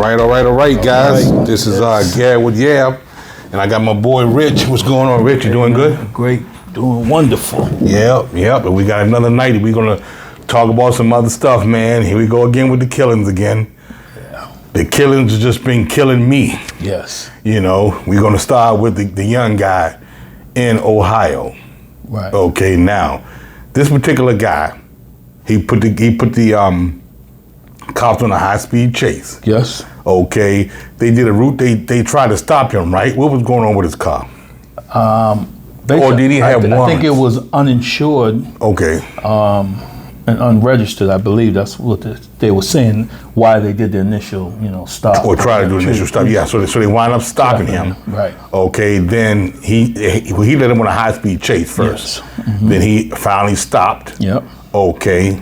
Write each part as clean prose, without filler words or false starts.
All right, guys. This is Gary with Yab, and I got my boy Rich. What's going on, Rich? You doing good? Great, doing wonderful. Yep. And we got another night. We're gonna talk about some other stuff, man. Here we go again with the killings again. Yeah. The killings have just been killing me. Yes. You know, we're gonna start with the young guy in Ohio. Right. Okay. Now, this particular guy, he put the cops on a high-speed chase. Yes. Okay, they did a route. They tried to stop him, right? What was going on with his car? Or did he have warrants? I think it was uninsured. Okay. And unregistered. I believe that's what they were saying. Why they did the initial, stop. Or try to do initial stop. Yeah. So they wind up stopping him. Right. Okay. Then he let him on a high-speed chase first. Yes. Mm-hmm. Then he finally stopped. Yep. Okay.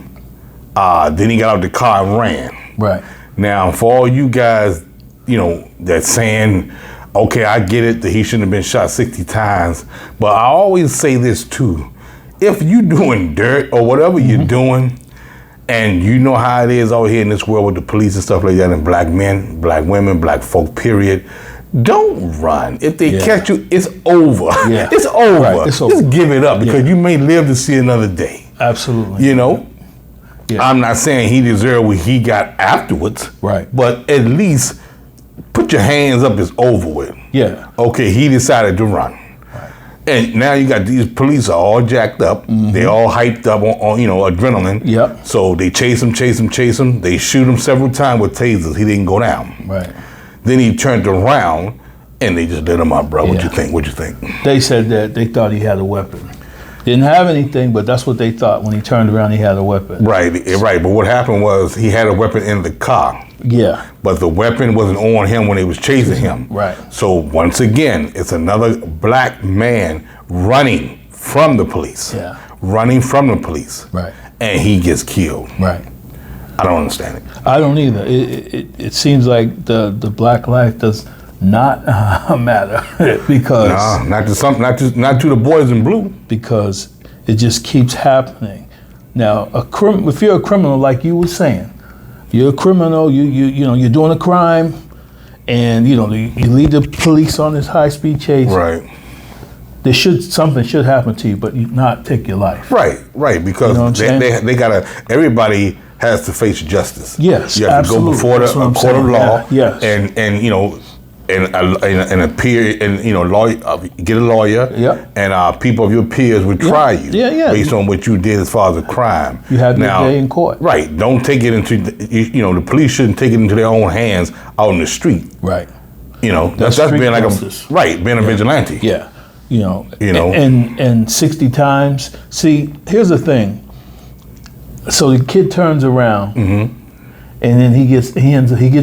Then he got out the car and ran. Right. Now, for all you guys, that's saying, okay, I get it that he shouldn't have been shot 60 times, but I always say this too. If you doing dirt or whatever you're doing, and you know how it is out here in this world with the police and stuff like that, and black men, black women, black folk, period, don't run. If they catch you, it's over. Yeah. It's over. Right. It's over. Just give it up because you may live to see another day. Absolutely. Yeah. I'm not saying he deserved what he got afterwards. Right. But at least put your hands up, it's over with. Yeah. Okay, he decided to run. Right. And now you got these police are all jacked up. Mm-hmm. They all hyped up on adrenaline. Yep. So they chase him. They shoot him several times with tasers. He didn't go down. Right. Then he turned around and they just let him out, bro. What you think? They said that they thought he had a weapon. Didn't have anything, but that's what they thought when he turned around. He had a weapon. Right. But what happened was he had a weapon in the car. Yeah. But the weapon wasn't on him when he was chasing him. Right. So once again, it's another black man running from the police. Yeah. Running from the police. Right. And he gets killed. Right. I don't understand it. I don't either. It seems like the black life does not matter because not to the boys in blue, because it just keeps happening. Now, if you're a criminal, like you were saying, you're a criminal. You're doing a crime, and you lead the police on this high-speed chase. Right. Something should happen to you, but not take your life. Right. Because they gotta. Everybody has to face justice. Yes, you have absolutely. to go before a court of law. Yeah, yes. And appear and get a lawyer. Yep. And people of your peers would try you. Yeah. Based on what you did as far as a crime. You have your day in court. Right. Don't take it into the police shouldn't take it into their own hands out in the street. Right. That's being like being a vigilante. Yeah. And 60 times. See, here's the thing. So the kid turns around, and then he gets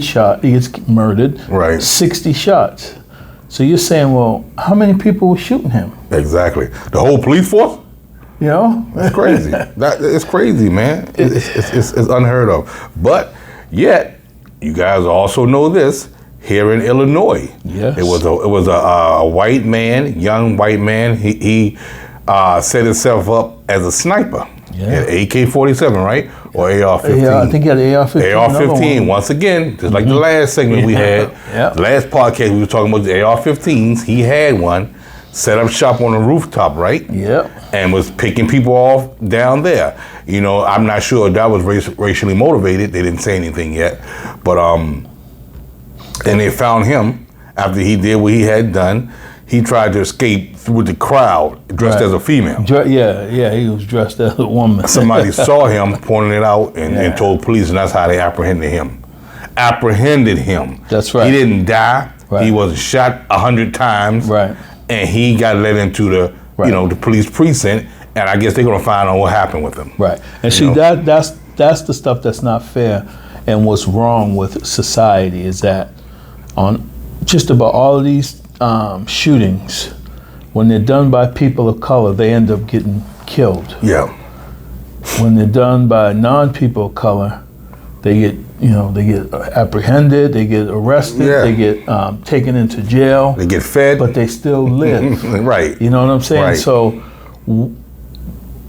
shot. He gets murdered. Right. 60 shots. So you're saying, well, how many people were shooting him? Exactly. The whole police force. It's crazy. It's crazy, man. It's unheard of. But yet, you guys also know this. Here in Illinois, yes. it was a white man, young white man. He set himself up as a sniper. Yeah. AK-47, right? Or AR-15. Yeah, I think he had AR-15. AR-15, once again, just like the last segment we had. Yeah. Last podcast, we were talking about the AR-15s. He had one, set up shop on the rooftop, right? Yeah. And was picking people off down there. I'm not sure if that was racially motivated. They didn't say anything yet. But, and they found him after he did what he had done. He tried to escape through the crowd dressed as a female. He was dressed as a woman. Somebody saw him, pointed it out, and told police, and that's how they apprehended him. That's right. He didn't die. Right. He was shot 100 times. Right. And he got led into the the police precinct, and I guess they're gonna find out what happened with him. Right. And see, that's the stuff that's not fair, and what's wrong with society is that on just about all of these shootings, when they're done by people of color, they end up getting killed. Yeah. When they're done by non-people of color, they get apprehended, they get arrested, they get taken into jail. They get fed, but they still live. Right. You know what I'm saying? Right. So,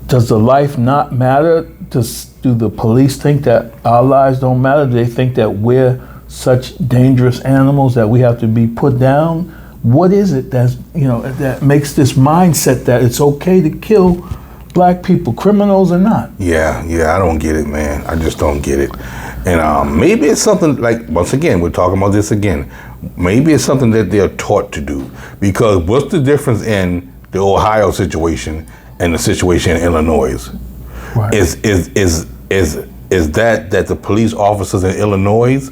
does the life not matter? Do the police think that our lives don't matter? Do they think that we're such dangerous animals that we have to be put down? What is it that makes this mindset that it's okay to kill black people, criminals or not? Yeah, I don't get it, man. I just don't get it. And maybe it's something like, once again, we're talking about this again. Maybe it's something that they're taught to do. Because what's the difference in the Ohio situation and the situation in Illinois? Right. Is that the police officers in Illinois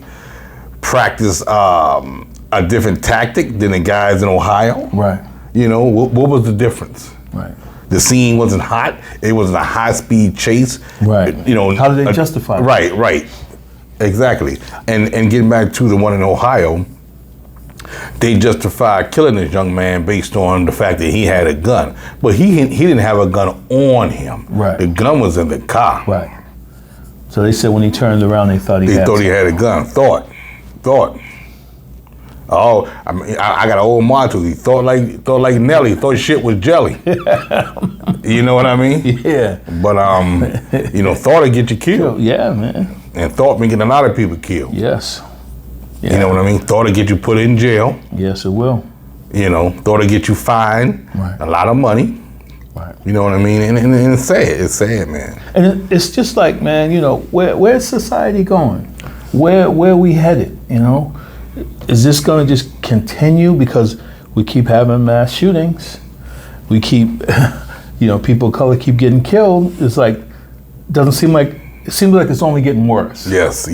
practice a different tactic than the guys in Ohio? Right. You know, what was the difference? Right. The scene wasn't hot. It wasn't a high-speed chase. Right. You know, how do they justify it? Right. Exactly. And getting back to the one in Ohio, they justified killing this young man based on the fact that he had a gun. But he didn't have a gun on him. Right. The gun was in the car. Right. So they said when he turned around, they thought he had a gun. Thought. Oh, I mean, I got an old motto. He thought like Nelly. Thought shit was jelly. You know what I mean? Yeah. But thought would get you killed. Yeah, man. And thought been getting a lot of people killed. Yes. Yeah. You know what I mean? Thought would get you put in jail. Yes, it will. You know, thought it'd get you fined a lot of money. Right. You know what I mean? And it's sad. It's sad, man. And it's just like, man, where's society going? Where are we headed? Is this going to just continue because we keep having mass shootings? We keep, people of color keep getting killed. It's like, it seems like it's only getting worse. Yes.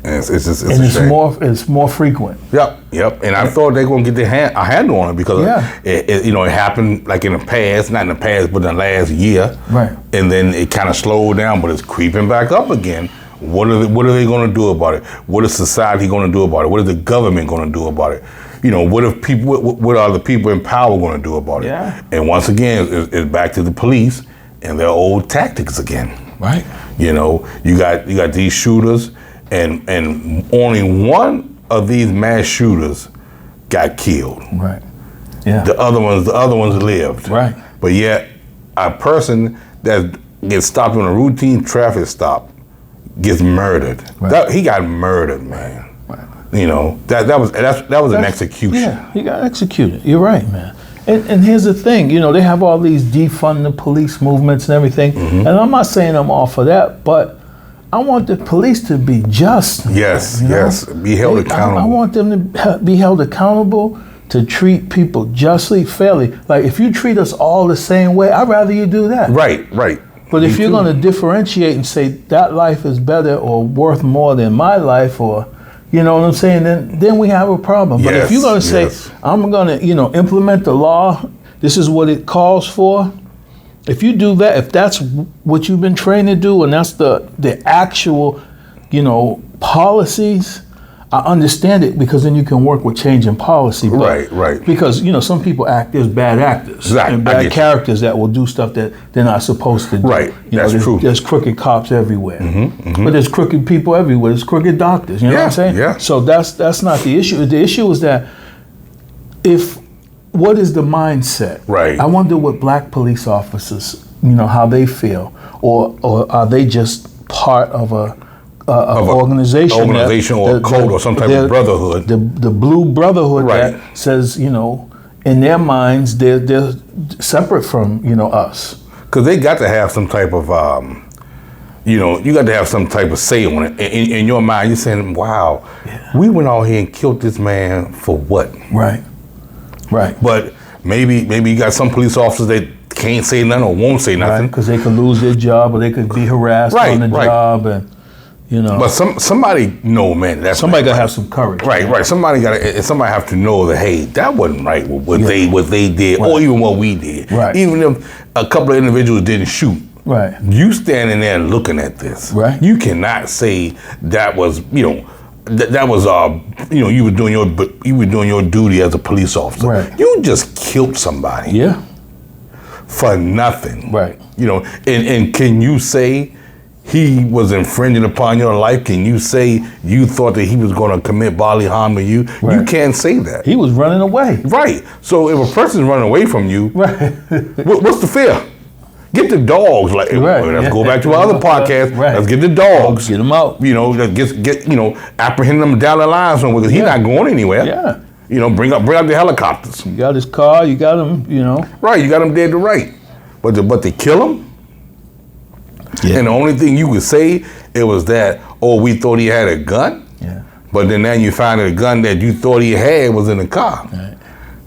It's more frequent. Yep. And I thought they were going to get a handle on it because it happened like in the past, not in the past, but in the last year. Right. And then it kind of slowed down, but it's creeping back up again. What are they going to do about it? What is society going to do about it? What is the government going to do about it? What are the people in power going to do about it? Yeah. And once again, it's back to the police and their old tactics again. Right. You got these shooters, and only one of these mass shooters got killed. Right. Yeah. The other ones lived. Right. But yet, a person that gets stopped on a routine traffic stop gets murdered. Right. He got murdered, man. Right. That was an execution. Yeah, he got executed. You're right, man. And here's the thing, they have all these defund the police movements and everything, and I'm not saying I'm all for that, but I want the police to be just. Yes. Be held accountable. I want them to be held accountable, to treat people justly, fairly. Like if you treat us all the same way, I'd rather you do that. Right. But if you're going to differentiate and say that life is better or worth more than my life, or you know what I'm saying, then we have a problem. But if you're going to say, I'm going to, implement the law, this is what it calls for. If you do that, if that's what you've been trained to do, and that's the actual, policies, I understand it, because then you can work with changing policy. But Right. Because, some people act as bad actors. Exactly. And bad characters that will do stuff that they're not supposed to do. Right. That's true. There's crooked cops everywhere. Mm-hmm. But there's crooked people everywhere. There's crooked doctors. You know what I'm saying? Yeah. So that's not the issue. The issue is that what is the mindset? Right. I wonder what black police officers, how they feel. Or are they just part of an organization or a code or some type of brotherhood. The blue brotherhood Right. that says, in their minds, they're separate from, us. Because they got to have some type of, you got to have some type of say on it. In your mind, you're saying, wow, we went out here and killed this man for what? Right. But maybe you got some police officers that can't say nothing or won't say nothing. Because they could lose their job, or they could be harassed on the job, and But somebody know, man. Somebody gotta have some courage. Right. Somebody have to know that, hey, that wasn't right. What they did, or even what we did. Right. Even if a couple of individuals didn't shoot. Right. You standing there looking at this. Right. You cannot say that was that was you were doing your duty as a police officer. Right. You just killed somebody. Yeah. For nothing. Right. And can you say he was infringing upon your life? Can you say you thought that he was going to commit bodily harm to you? Right. You can't say that. He was running away. Right. So if a person's running away from you, Right. what's the fear? Get the dogs. Like, let's go back to our other podcast. Right. Let's get the dogs. Get them out. You know, let's get apprehend them down the line somewhere because he's not going anywhere. Yeah. You know, bring up the helicopters. You got his car. You got him. You know. Right. You got him dead to right. But they kill him. Yeah. And the only thing you could say it was that we thought he had a gun. Yeah. But then now you find that a gun that you thought he had was in the car. Right.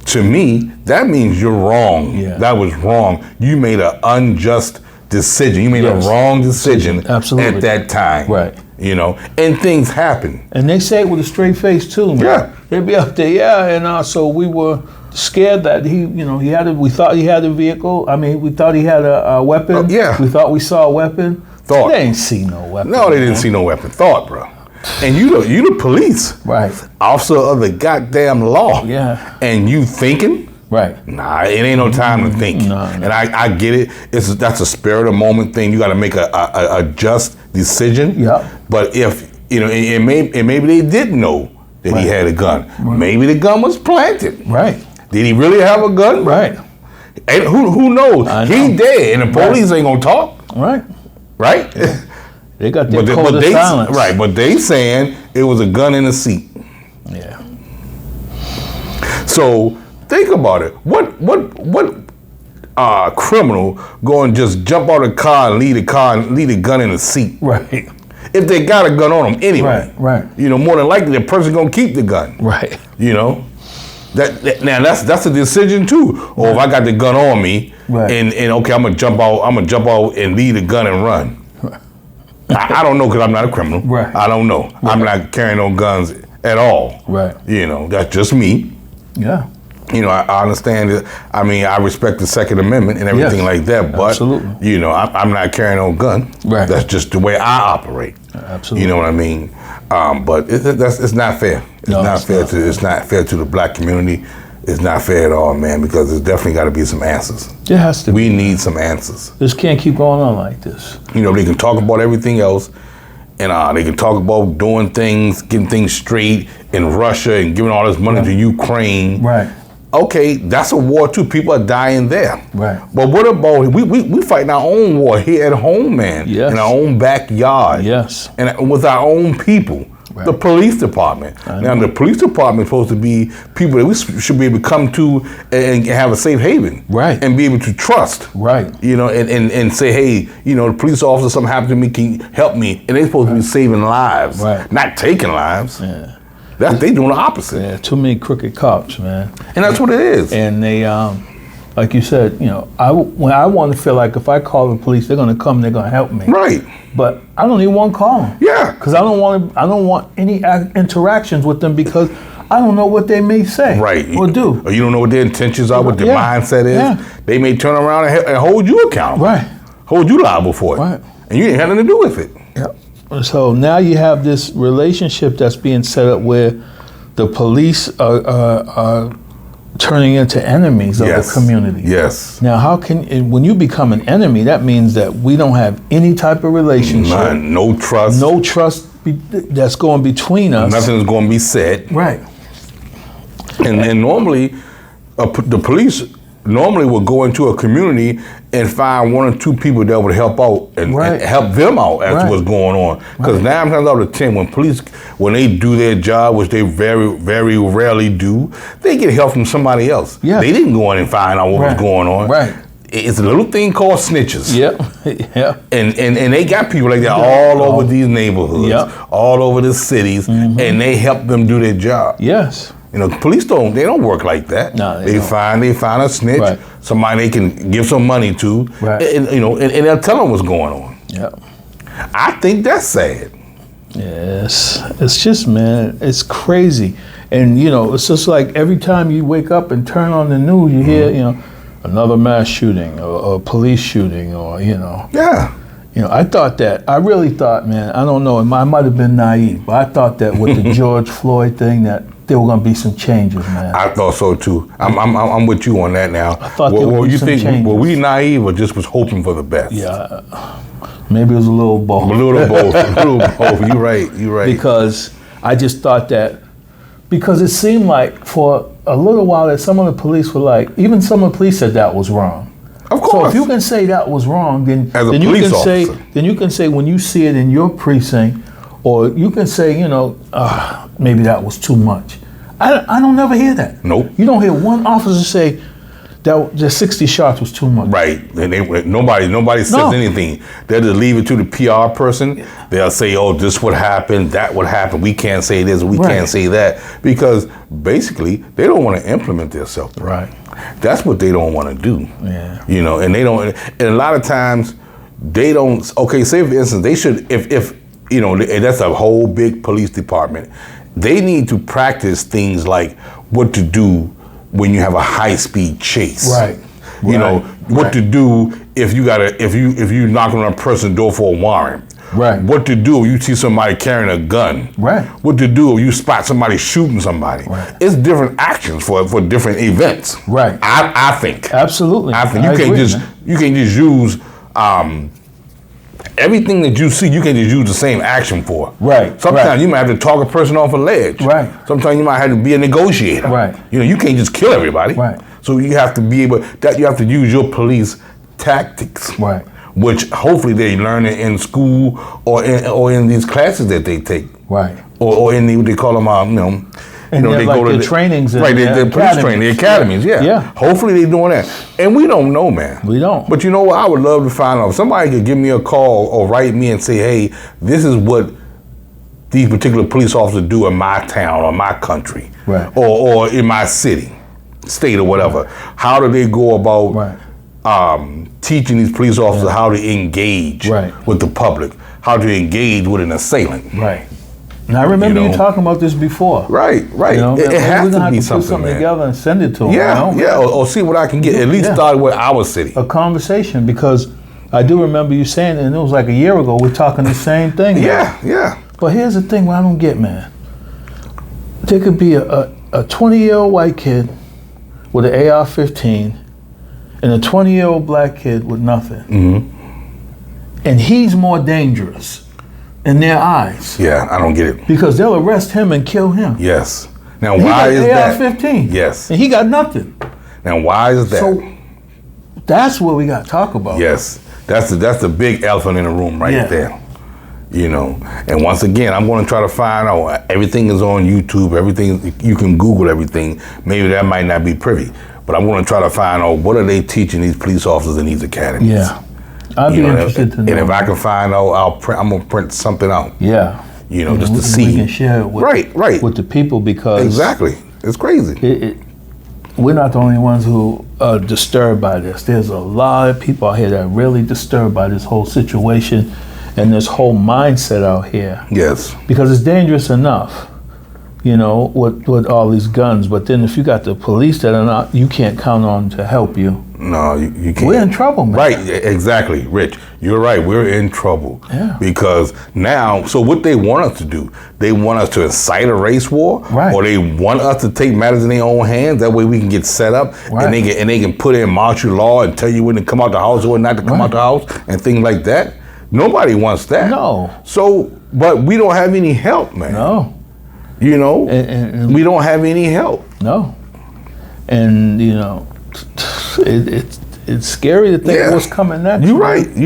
To me, that means you're wrong. Yeah. That was wrong. You made an unjust decision. You made a wrong decision Absolutely. at that time. Right. You know, and things happen. And they say it with a straight face too, man. Yeah. They'd be up there, and so we were scared that we thought he had a vehicle. I mean, we thought he had a weapon. Yeah. We thought we saw a weapon. Thought. They ain't see no weapon. No, they didn't see no weapon. Thought, bro. And you the police. Right. Officer of the goddamn law. Yeah. And you thinking? Right. Nah, it ain't no time to think. No. And I get it. That's a spur of the moment thing. You got to make a just decision. Yeah. But if and maybe they didn't know that he had a gun. Right. Maybe the gun was planted. Right. Did he really have a gun? Right. And who knows? He dead, and the police ain't gonna talk. Right. Right. They got their code of silence. Right. But they saying it was a gun in the seat. Yeah. So think about it. What criminal going to just jump out of the car and leave the gun in the seat? Right. If they got a gun on them anyway. Right. You know, more than likely the person gonna keep the gun. Right. You know, now that's a decision too. Or if I got the gun on me, and okay, I'm gonna jump out and leave the gun and run. I don't know because I'm not a criminal. Right. I don't know. Right. I'm not carrying no guns at all. Right. You know, that's just me. Yeah. You know, I understand it. I mean, I respect the Second Amendment and everything like that, but absolutely. You know, I'm not carrying no gun. Right. That's just the way I operate. Absolutely. You know what I mean? But it's not fair. It's not fair to the black community. It's not fair at all, man, because there's definitely got to be some answers. There has to be. We need some answers. This can't keep going on like this. You know, they can talk about everything else, and they can talk about doing things, getting things straight in Russia and giving all this money to Ukraine. Right. Okay, that's a war too. People are dying there. Right. But what about we fighting our own war here at home, man? Yes. In our own backyard. Yes. And with our own people. Right. The police department. Now, the police department is supposed to be people that we should be able to come to and have a safe haven. Right. And be able to trust. Right. You know, and say, hey, you know, the police officer, something happened to me, can you help me? And they're supposed to be saving lives. Right. Not taking lives. Yeah. They doing the opposite. Yeah, too many crooked cops, man. And that's what it is. And they, like you said, you know, when I want to feel like if I call the police, they're going to come, they're going to help me. Right. But I don't even want to call them. Yeah. Because I don't want any interactions with them because I don't know what they may say. Right. Or do. Or you don't know what their intentions are, what their mindset is. Yeah. They may turn around and hold you accountable. Right. Hold you liable for it. Right. And you didn't have nothing to do with it. Yep. So now you have this relationship that's being set up where the police are turning into enemies of the community. Yes. Now, when you become an enemy, that means that we don't have any type of relationship. None. No trust. No trust that's going between us. Nothing's going to be said. Right. And normally, the police normally will go into a community and find one or two people that would help out and help them out as to what's going on. Because 9 times out of 10, when they do their job, which they very, very rarely do, they get help from somebody else. Yeah. They didn't go in and find out what was going on. Right. It's a little thing called snitches. Yep. Yeah. And they got people like that all over these neighborhoods, all over the cities, and they help them do their job. Yes. You know, police don't work like that. No, they find a snitch, somebody they can give some money to, and they'll tell them what's going on. Yep. I think that's sad. Yes. It's just, man, it's crazy. And, you know, it's just like every time you wake up and turn on the news, you hear, you know, another mass shooting or a police shooting or, you know. Yeah. You know, I really thought, man, I don't know, I might have been naive, but I thought that with the George Floyd thing that there were going to be some changes, man. I thought so too. I'm with you on that now. I thought there would be some changes. Were we naive or just was hoping for the best? Yeah, maybe it was a little both. A little both. You're right. Because I just thought that, because it seemed like for a little while that some of the police were like, even some of the police said that was wrong. Of So course. if you can say that was wrong, then As a then you police can say officer. then you can say when you see it in your precinct, or you can say, maybe that was too much. I don't never hear that. Nope. You don't hear one officer say that the 60 shots was too much. Right. And nobody says No. anything. They'll just leave it to the PR person. They'll say, oh, this would happen, that would happen. We can't say this, we Right. can't say that. Because basically, they don't want to implement themselves. Right. That's what they don't want to do. Yeah. And they don't, and a lot of times, they don't, okay, say for instance, they should, if that's a whole big police department, they need to practice things like what to do when you have a high-speed chase. Right. What Right. to do if you knock on a person's door for a warrant. Right. What to do if you see somebody carrying a gun. Right. What to do if you spot somebody shooting somebody. Right. It's different actions for different events. Right. I think. Absolutely. I think I you can't agree, just man. you can't just use everything that you see. You can't just use the same action for. Right, Sometimes right. you might have to talk a person off a ledge. Right. Sometimes you might have to be a negotiator. Right. You can't just kill everybody. Right. So you have to be able you have to use your police tactics. Right. Which hopefully they learn it in school or in these classes that they take. Right. Or in what they call them, And they're like the trainings and right, the the police training, the academies, yeah. Yeah. Hopefully they're doing that. And we don't know, man. We don't. But you know what? I would love to find out. If somebody could give me a call or write me and say, hey, this is what these particular police officers do in my town or my country. Right. Or in my city, state or whatever. How do they go about Right. teaching these police officers how to engage Right. with the public, how to engage with an assailant? Right. And I remember you talking about this before. Right. It Maybe has we're gonna to have be put something, something man. together and send it to them. Yeah, or see what I can get. At least Yeah. start with our city. A conversation, because I do remember you saying it, and it was like a year ago. We're talking the same thing. Yeah. But here's the thing: what I don't get, man. There could be a 20-year-old white kid with an AR-15 and a 20-year-old black kid with nothing, and he's more dangerous in their eyes Yeah, I don't get it. because they'll arrest him and kill him. Yes. Now, He why got is an that? AR-15. Yes. And he got nothing. Now, why is that? So that's what we got to talk about. Yes, that's the big elephant in the room right Yeah. there. And once again, I'm going to try to find out. Everything is on YouTube. Everything, you can Google everything. Maybe that might not be privy, but I'm going to try to find out what are they teaching these police officers in these academies. Yeah. I'd be interested to know. And if I can find out, I'm going to print something out. Yeah. Just to we see. can share it with, Right. with the people, because Exactly. It's crazy. We're not the only ones who are disturbed by this. There's a lot of people out here that are really disturbed by this whole situation and this whole mindset out here, Yes. because it's dangerous enough, with all these guns. But then if you got the police that are not, you can't count on to help you. No, you can't. We're in trouble, man. Right, exactly, Rich. You're right. We're in trouble. Yeah. Because now, so what they want us to do, they want us to incite a race war, Right. or they want us to take matters in their own hands. That way we can get set up, Right. and they can put in martial law and tell you when to come out the house or when not to come out the house and things like that. Nobody wants that. No. So, but we don't have any help, man. No. And We don't have any help. No. And it's scary to think Yeah. what's coming next. You're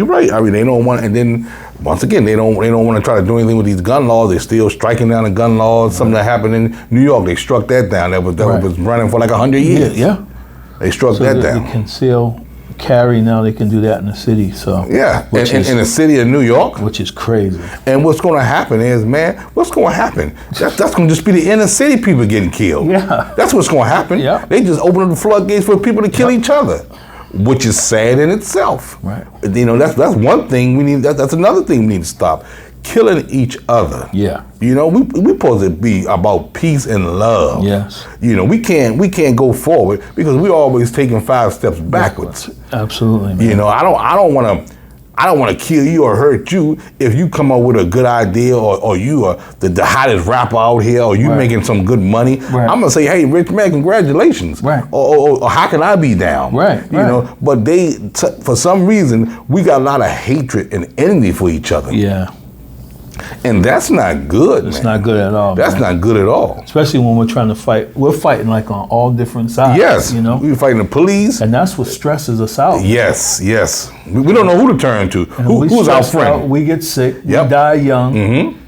right. I mean, they don't want, and then once again, they don't want to try to do anything with these gun laws. They're still striking down the gun laws. Something that happened in New York, they struck that down. That was Right. running for like 100 years. Yeah. They struck So that they down. conceal carry now. They can do that in the city. So Yeah, which in the city of New York. which is crazy. And what's going to happen is, man, what's going to happen? That's going to just be the inner city people getting killed. Yeah. That's what's going to happen. Yeah. They just open up the floodgates for people to kill each other, which is sad in itself. Right. That's one thing we need. That's another thing we need to stop. Killing each other. Yeah. We supposed to be about peace and love. Yes. We can't go forward because we're always taking 5 steps backwards. Absolutely, man. I don't want to kill you or hurt you if you come up with a good idea or you are the hottest rapper out here or you Right. making some good money. Right. I'm gonna say, hey, rich man, congratulations. Right. Or how can I be down? Right, right. But for some reason we got a lot of hatred and envy for each other. Yeah. And that's not good, It's man. not good at all. That's man. not good at all. Especially when we're trying to fight. We're fighting like on all different sides. Yes, You know? we're fighting the police. And that's what stresses us out. Yes, yes. We don't know who to turn to. We Who's our stress out, friend? we get sick. Yep. We die young. Mm-hmm.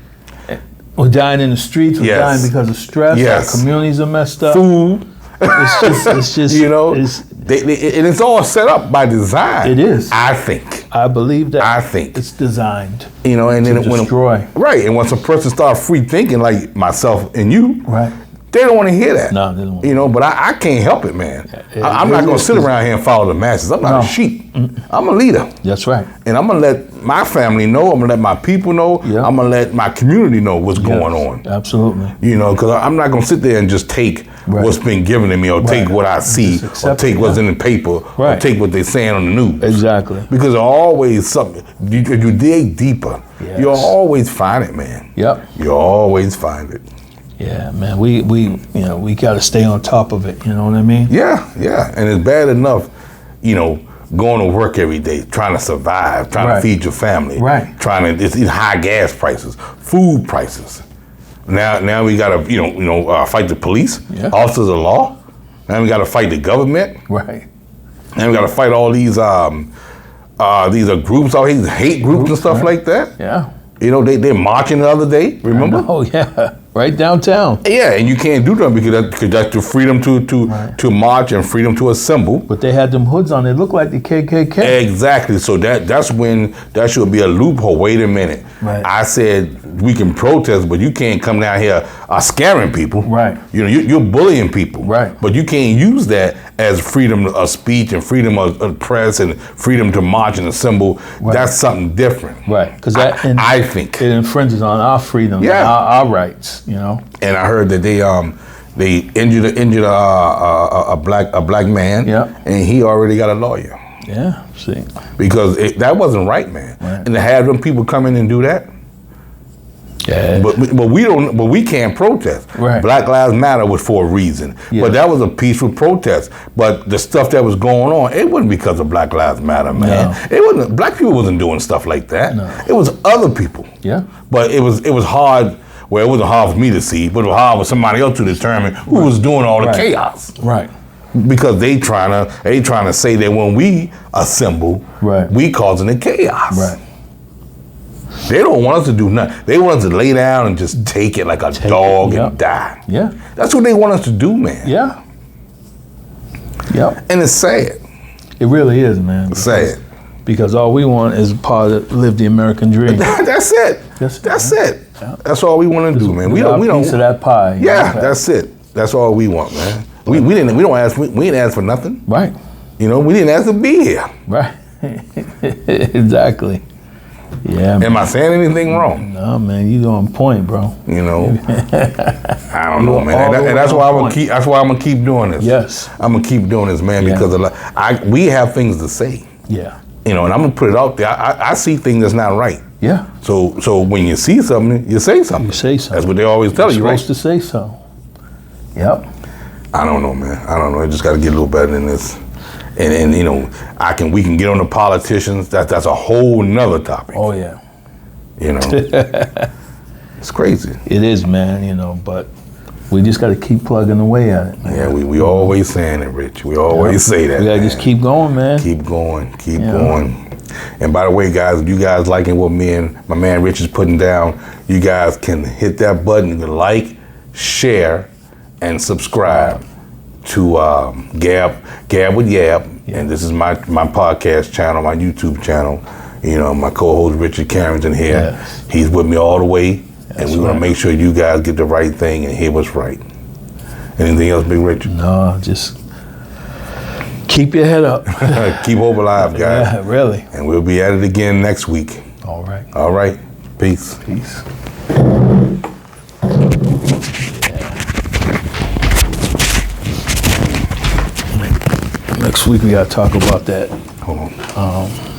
We're dying in the streets. We're Yes. dying because of stress. Yes. Our communities are messed up. Food. It's just You know, it's, and it's all set up by design. It is. I think. I believe that I think. it's designed. You know, and to then when destroy. right, and once a person starts free thinking, like myself and you, Right. they don't want to hear that. No, they don't. You know, but I can't help it, man. I'm not going to sit around here and follow the masses. I'm not No. a sheep. I'm a leader. That's right. And I'm going to let my family know. I'm going to let my people know. Yeah. I'm going to let my community know what's going Yes, on. Absolutely. You know, because I'm not going to sit there and just take Right. what's been given to me or take what I see Just or accept take it, what's yeah. in the paper or Right. take what they're saying on the news. Exactly. Because there's always something. You dig deeper, Yes. you'll always find it, man. Yep. You'll always find it. Yeah, man. We got to stay on top of it. You know what I mean? Yeah, yeah. And it's bad enough, you know, going to work every day, trying to survive, trying Right. to feed your family, Right. trying to it's high gas prices, food prices. Now we got to fight the police, Yeah. officers of law. Now we got to fight the government. Right. Now we got to fight all these groups out here, these hate groups and stuff right. like that. Yeah. You know, they're marching the other day. Remember? Oh yeah. Right downtown. Yeah, and you can't do that because that's your freedom to march and freedom to assemble. But they had them hoods on. They look like the KKK. Exactly. So that's when that should be a loophole. Wait a minute. Right. I said we can protest, but you can't come down here scaring people. Right. You know, you're bullying people. Right. But you can't use that as freedom of speech and freedom of press and freedom to march and assemble. Right. That's something different. Right. Because I think. it infringes on our freedom. Yeah. Our rights. You know. And I heard that they injured a black man. Yeah. And he already got a lawyer. Yeah. See. Because that wasn't right, man. Right. And to have them people come in and do that. Yeah. But we can't protest. Right. Black Lives Matter was for a reason. Yeah. But that was a peaceful protest. But the stuff that was going on, it wasn't because of Black Lives Matter, man. No. It wasn't. Black people wasn't doing stuff like that. No. It was other people. Yeah. But it was hard. Well, it wasn't hard for me to see, but it was hard for somebody else to determine who was doing all the Right. chaos. Right. Because they trying to say that when we assemble, Right. we causing the chaos. Right. They don't want us to do nothing. They want us to lay down and just take it like a dog yep. and die. Yeah. That's what they want us to do, man. Yeah. Yep. And it's sad. It really is, man. It's sad. Because all we want is part of live the American dream. That's it. That's it. Yeah. That's all we want to do, man. We Our don't. piece of that pie. you Yeah, know? that's it. That's all we want, man. We didn't ask for nothing. Right. You know, we didn't ask to be here. Right. Exactly. Yeah. Am I saying anything wrong? No, man, you on point, bro. You know, I don't know, are man. all the And that's way why on I'm gonna point. keep. That's why I'm gonna keep doing this. Yes. I'm gonna keep doing this, man, Yeah. because we have things to say. Yeah. You know, and I'm gonna put it out there. I see things that's not right. Yeah. So when you see something, you say something. You say something. That's what they always tell You're you, right? supposed to say so. Yep. I don't know, man. I don't know. I just got to get a little better than this. And you know, we can get on the politicians. That's a whole nother topic. Oh yeah. You know, it's crazy. It is, man. You know, but we just got to keep plugging away at it, man. Yeah, we always saying it, Rich. We always say that. We gotta man. just keep going, man. Keep going. Keep Yeah. going. And by the way, guys, if you guys liking what me and my man Rich is putting down, you guys can hit that button to like, share, and subscribe to Gab with Yab. Yeah. And this is my podcast channel, my YouTube channel. You know, my co-host Richard Carrington here. Yes. He's with me all the way. And we want right. to make sure you guys get the right thing and hear what's right. Anything else, Big Richard? No, just keep your head up. Keep hope alive, guys. Yeah, really. And we'll be at it again next week. All right. All right. Peace. Peace. Next week we gotta talk about that. Hold on.